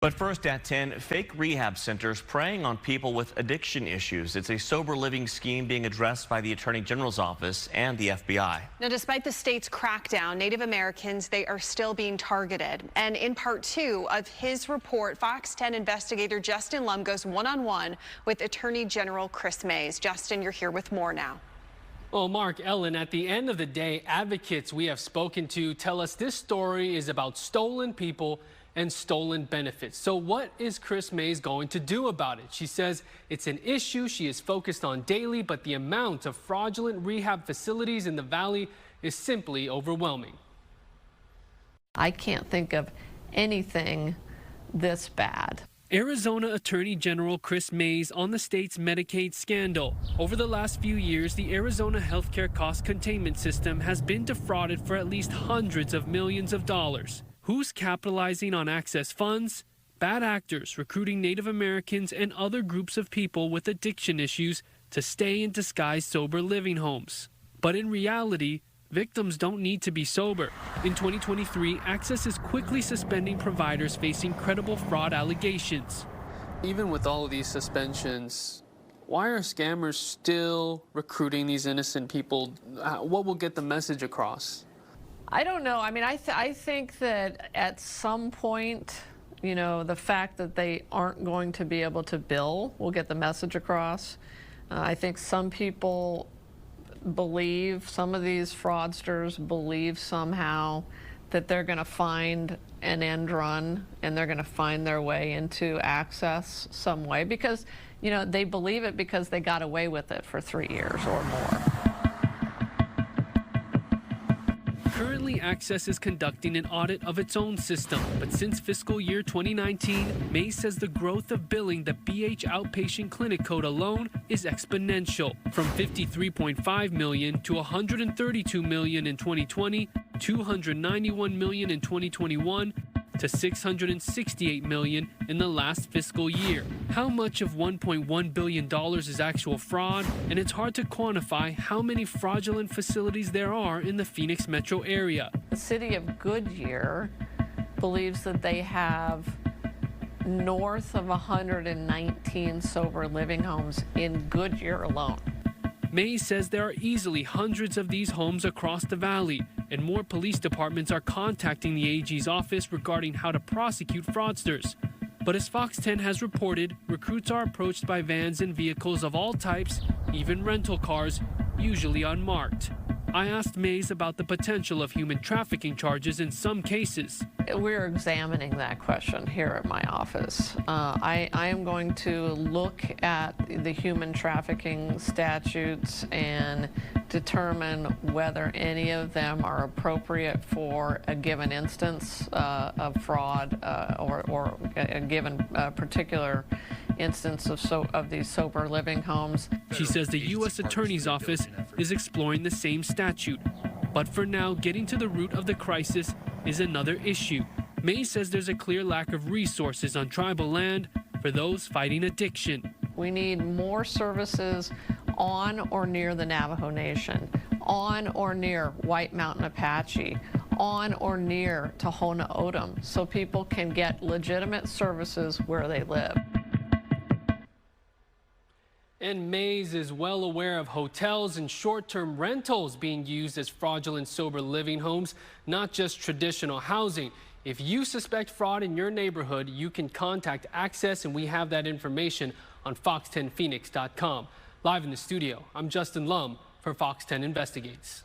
But first at 10, fake rehab centers preying on people with addiction issues. It's a sober living scheme being addressed by the Attorney General's office and the FBI. Now, despite the state's crackdown, Native Americans, they are still being targeted. And in part 2 of his report, Fox 10 investigator Justin Lum goes one-on-one with Attorney General Chris Mays. Justin, you're here with more now. Well, Mark, Ellen, at the end of the day, advocates we have spoken to tell us this story is about stolen people and stolen benefits. So what is Chris Mays going to do about it? She says it's an issue she is focused on daily, but the amount of fraudulent rehab facilities in the valley is simply overwhelming. I can't think of anything this bad. Arizona Attorney General Chris Mays on the state's Medicaid scandal. Over the last few years, the Arizona healthcare cost containment system has been defrauded for at least hundreds of millions of dollars. Who's capitalizing on access funds? Bad actors recruiting Native Americans and other groups of people with addiction issues to stay in disguised sober living homes. But in reality, victims don't need to be sober. In 2023, Access is quickly suspending providers facing credible fraud allegations. Even with all of these suspensions, why are scammers still recruiting these innocent people? What will get the message across? I don't know. I mean, I think that at some point, you know, the fact that they aren't going to be able to bill will get the message across. I think some people believe, some of these fraudsters believe somehow that they're going to find an end run and they're going to find their way into Access some way because, you know, they believe it because they got away with it for 3 years or more. Currently, Access is conducting an audit of its own system, but since fiscal year 2019, Mays says the growth of billing the BH outpatient clinic code alone is exponential, from $53.5 million to $132 million in 2020, $291 million in 2021, to $668 million in the last fiscal year. How much of $1.1 billion is actual fraud? And it's hard to quantify how many fraudulent facilities there are in the Phoenix metro area. The city of Goodyear believes that they have north of 119 sober living homes in Goodyear alone. Mays says there are easily hundreds of these homes across the valley, and more police departments are contacting the AG's office regarding how to prosecute fraudsters. But as Fox 10 has reported, recruits are approached by vans and vehicles of all types, even rental cars, usually unmarked. I asked Mays about the potential of human trafficking charges in some cases. We're examining that question here at my office. I am going to look at the human trafficking statutes and determine whether any of them are appropriate for a given instance of fraud or a given particular instance of these sober living homes. She says the U.S. Attorney's Office is exploring the same statute. But for now, getting to the root of the crisis is another issue. Mays says there's a clear lack of resources on tribal land for those fighting addiction. We need more services on or near the Navajo Nation, on or near White Mountain Apache, on or near Tohono O'odham, so people can get legitimate services where they live. And Mays is well aware of hotels and short-term rentals being used as fraudulent sober living homes, not just traditional housing. If you suspect fraud in your neighborhood, you can contact Access, and we have that information on fox10phoenix.com. Live in the studio, I'm Justin Lum for Fox 10 Investigates.